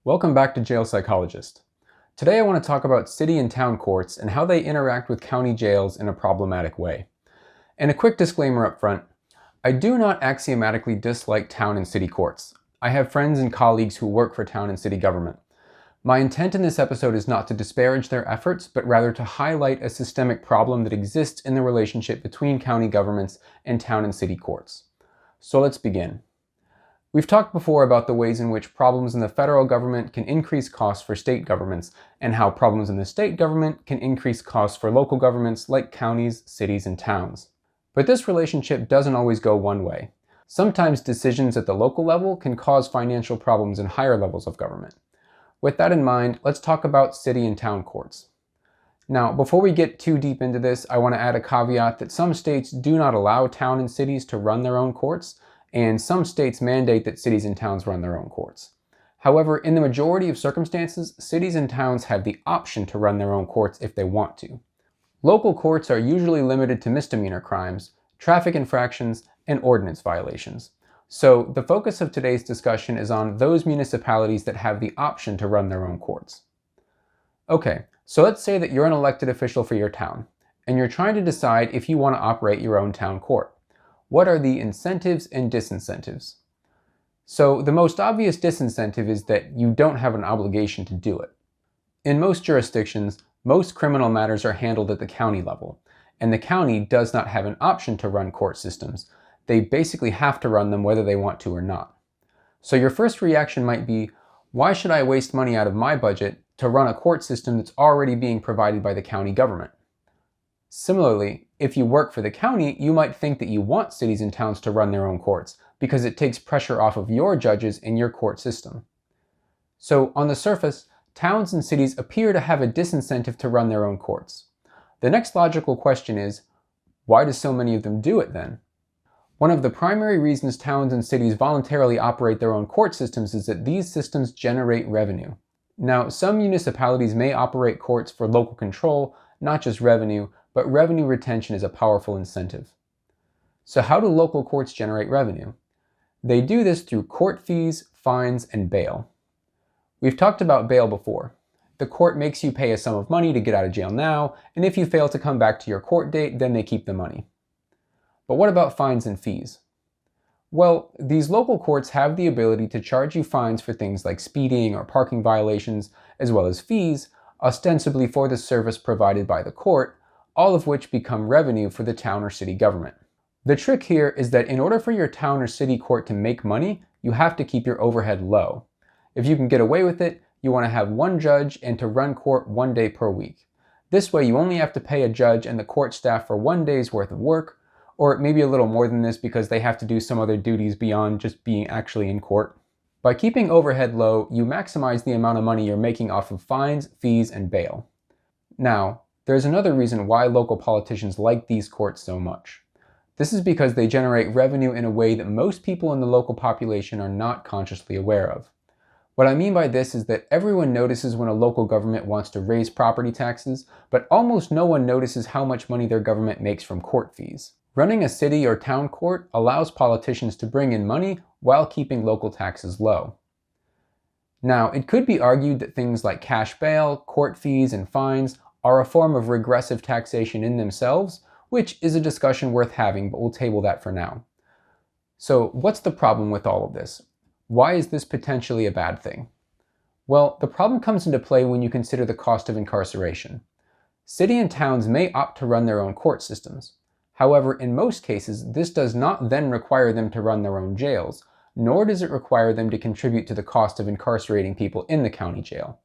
Welcome back to Jail Psychologist. Today I want to talk about city and town courts and how they interact with county jails in a problematic way. And a quick disclaimer up front, I do not axiomatically dislike town and city courts. I have friends and colleagues who work for town and city government. My intent in this episode is not to disparage their efforts, but rather to highlight a systemic problem that exists in the relationship between county governments and town and city courts. So let's begin. We've talked before about the ways in which problems in the federal government can increase costs for state governments, and how problems in the state government can increase costs for local governments like counties, cities, and towns. But this relationship doesn't always go one way. Sometimes decisions at the local level can cause financial problems in higher levels of government. With that in mind, let's talk about city and town courts. Now, before we get too deep into this, I want to add a caveat that some states do not allow town and cities to run their own courts, and some states mandate that cities and towns run their own courts. However, in the majority of circumstances, cities and towns have the option to run their own courts if they want to. Local courts are usually limited to misdemeanor crimes, traffic infractions, and ordinance violations. So the focus of today's discussion is on those municipalities that have the option to run their own courts. Okay, so let's say that you're an elected official for your town, and you're trying to decide if you want to operate your own town court. What are the incentives and disincentives? So the most obvious disincentive is that you don't have an obligation to do it. In most jurisdictions, most criminal matters are handled at the county level, and the county does not have an option to run court systems. They basically have to run them whether they want to or not. So your first reaction might be, why should I waste money out of my budget to run a court system that's already being provided by the county government? Similarly, if you work for the county, you might think that you want cities and towns to run their own courts because it takes pressure off of your judges in your court system. So on the surface, towns and cities appear to have a disincentive to run their own courts. The next logical question is, why do so many of them do it then? One of the primary reasons towns and cities voluntarily operate their own court systems is that these systems generate revenue. Now, some municipalities may operate courts for local control, not just revenue, but revenue retention is a powerful incentive. So how do local courts generate revenue? They do this through court fees, fines, and bail. We've talked about bail before. The court makes you pay a sum of money to get out of jail now, and if you fail to come back to your court date, then they keep the money. But what about fines and fees? Well, these local courts have the ability to charge you fines for things like speeding or parking violations, as well as fees, ostensibly for the service provided by the court, all of which become revenue for the town or city government. The trick here is that in order for your town or city court to make money, you have to keep your overhead low. If you can get away with it, you want to have one judge and to run court 1 day per week. This way you only have to pay a judge and the court staff for 1 day's worth of work, or maybe a little more than this because they have to do some other duties beyond just being actually in court. By keeping overhead low, you maximize the amount of money you're making off of fines, fees, and bail. Now, there's another reason why local politicians like these courts so much. This is because they generate revenue in a way that most people in the local population are not consciously aware of. What I mean by this is that everyone notices when a local government wants to raise property taxes, but almost no one notices how much money their government makes from court fees. Running a city or town court allows politicians to bring in money while keeping local taxes low. Now, it could be argued that things like cash bail, court fees, and fines are a form of regressive taxation in themselves, which is a discussion worth having, but we'll table that for now. So what's the problem with all of this? Why is this potentially a bad thing? Well, the problem comes into play when you consider the cost of incarceration. City and towns may opt to run their own court systems. However, in most cases, this does not then require them to run their own jails, nor does it require them to contribute to the cost of incarcerating people in the county jail.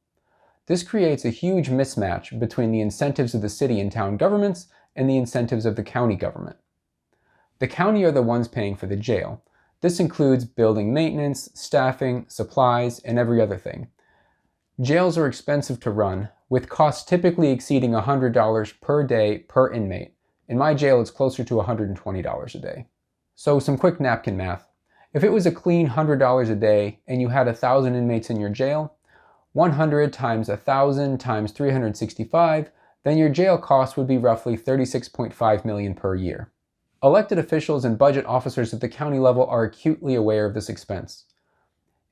This creates a huge mismatch between the incentives of the city and town governments and the incentives of the county government. The county are the ones paying for the jail. This includes building maintenance, staffing, supplies, and every other thing. Jails are expensive to run, with costs typically exceeding $100 per day per inmate. In my jail, it's closer to $120 a day. So some quick napkin math. If it was a clean $100 a day and you had 1,000 inmates in your jail, 100 times 1,000 times 365, then your jail cost would be roughly $36.5 million per year. Elected officials and budget officers at the county level are acutely aware of this expense.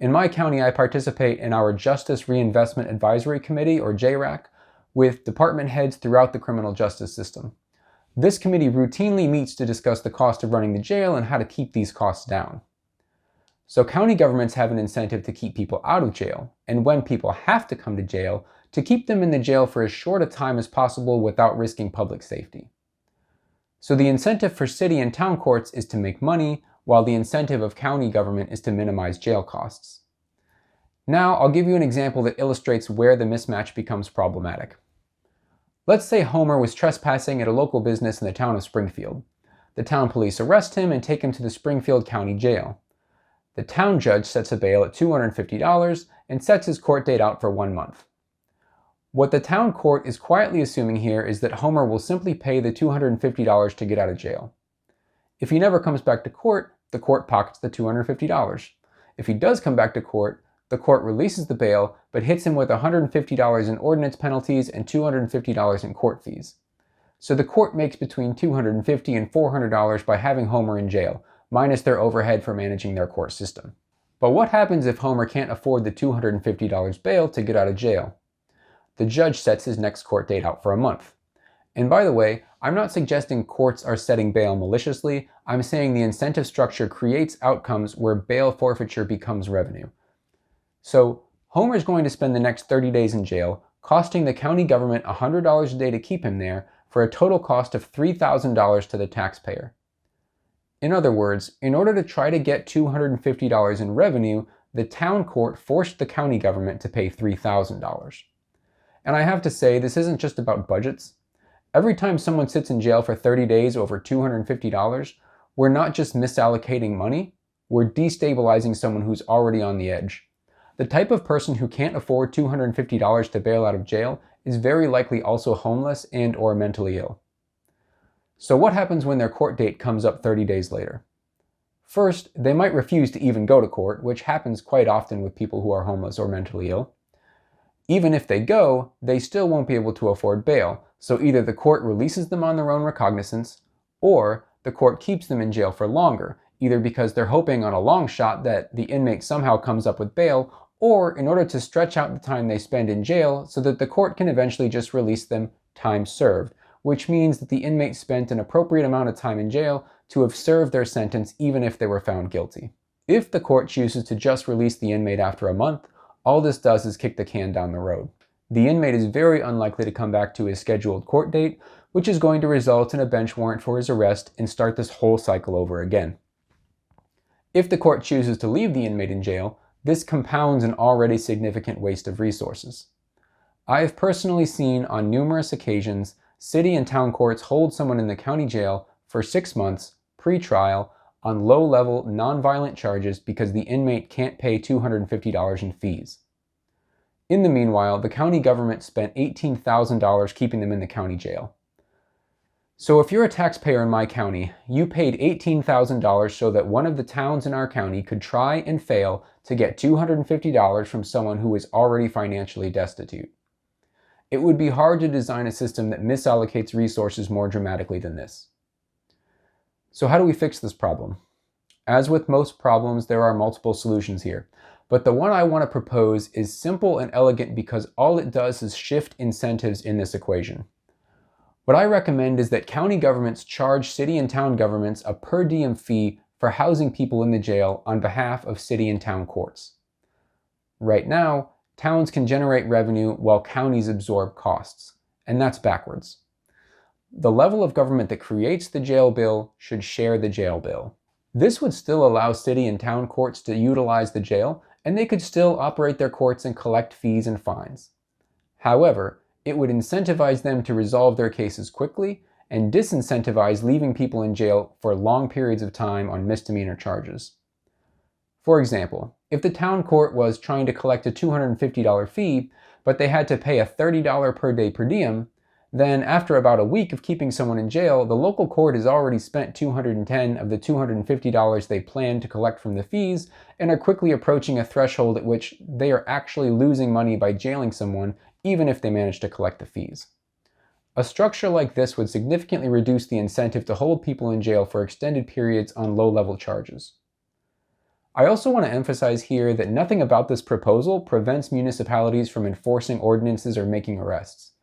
In my county, I participate in our Justice Reinvestment Advisory Committee, or JRAC, with department heads throughout the criminal justice system. This committee routinely meets to discuss the cost of running the jail and how to keep these costs down. So county governments have an incentive to keep people out of jail, and when people have to come to jail, to keep them in the jail for as short a time as possible without risking public safety. So the incentive for city and town courts is to make money, while the incentive of county government is to minimize jail costs. Now I'll give you an example that illustrates where the mismatch becomes problematic. Let's say Homer was trespassing at a local business in the town of Springfield. The town police arrest him and take him to the Springfield County Jail. The town judge sets a bail at $250 and sets his court date out for 1 month. What the town court is quietly assuming here is that Homer will simply pay the $250 to get out of jail. If he never comes back to court, the court pockets the $250. If he does come back to court, the court releases the bail, but hits him with $150 in ordinance penalties and $250 in court fees. So the court makes between $250 and $400 by having Homer in jail, minus their overhead for managing their court system. But what happens if Homer can't afford the $250 bail to get out of jail? The judge sets his next court date out for a month. And by the way, I'm not suggesting courts are setting bail maliciously. I'm saying the incentive structure creates outcomes where bail forfeiture becomes revenue. So Homer is going to spend the next 30 days in jail, costing the county government $100 a day to keep him there, for a total cost of $3,000 to the taxpayer. In other words, in order to try to get $250 in revenue, the town court forced the county government to pay $3,000. And I have to say, this isn't just about budgets. Every time someone sits in jail for 30 days over $250, we're not just misallocating money, we're destabilizing someone who's already on the edge. The type of person who can't afford $250 to bail out of jail is very likely also homeless and/or mentally ill. So what happens when their court date comes up 30 days later? First, they might refuse to even go to court, which happens quite often with people who are homeless or mentally ill. Even if they go, they still won't be able to afford bail, so either the court releases them on their own recognizance, or the court keeps them in jail for longer, either because they're hoping on a long shot that the inmate somehow comes up with bail, or in order to stretch out the time they spend in jail so that the court can eventually just release them time served, which means that the inmate spent an appropriate amount of time in jail to have served their sentence even if they were found guilty. If the court chooses to just release the inmate after a month, all this does is kick the can down the road. The inmate is very unlikely to come back to his scheduled court date, which is going to result in a bench warrant for his arrest and start this whole cycle over again. If the court chooses to leave the inmate in jail, this compounds an already significant waste of resources. I have personally seen on numerous occasions city and town courts hold someone in the county jail for 6 months, pre-trial, on low-level, non-violent charges because the inmate can't pay $250 in fees. In the meanwhile, the county government spent $18,000 keeping them in the county jail. So if you're a taxpayer in my county, you paid $18,000 so that one of the towns in our county could try and fail to get $250 from someone who is already financially destitute. It would be hard to design a system that misallocates resources more dramatically than this. So how do we fix this problem? As with most problems, there are multiple solutions here, but the one I want to propose is simple and elegant because all it does is shift incentives in this equation. What I recommend is that county governments charge city and town governments a per diem fee for housing people in the jail on behalf of city and town courts. Right now, towns can generate revenue while counties absorb costs, and that's backwards. The level of government that creates the jail bill should share the jail bill. This would still allow city and town courts to utilize the jail, and they could still operate their courts and collect fees and fines. However, it would incentivize them to resolve their cases quickly and disincentivize leaving people in jail for long periods of time on misdemeanor charges. For example, if the town court was trying to collect a $250 fee, but they had to pay a $30 per day per diem, then after about a week of keeping someone in jail, the local court has already spent $210 of the $250 they planned to collect from the fees and are quickly approaching a threshold at which they are actually losing money by jailing someone even if they manage to collect the fees. A structure like this would significantly reduce the incentive to hold people in jail for extended periods on low-level charges. I also want to emphasize here that nothing about this proposal prevents municipalities from enforcing ordinances or making arrests.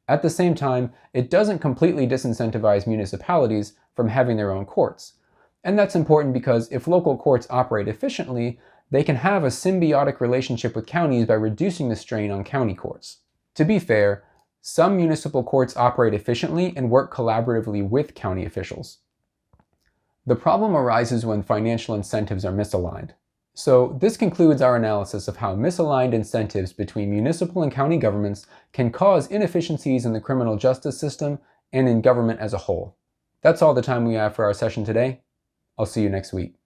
At the same time, it doesn't completely disincentivize municipalities from having their own courts. And that's important because if local courts operate efficiently, they can have a symbiotic relationship with counties by reducing the strain on county courts. To be fair, some municipal courts operate efficiently and work collaboratively with county officials. The problem arises when financial incentives are misaligned. So this concludes our analysis of how misaligned incentives between municipal and county governments can cause inefficiencies in the criminal justice system and in government as a whole. That's all the time we have for our session today. I'll see you next week.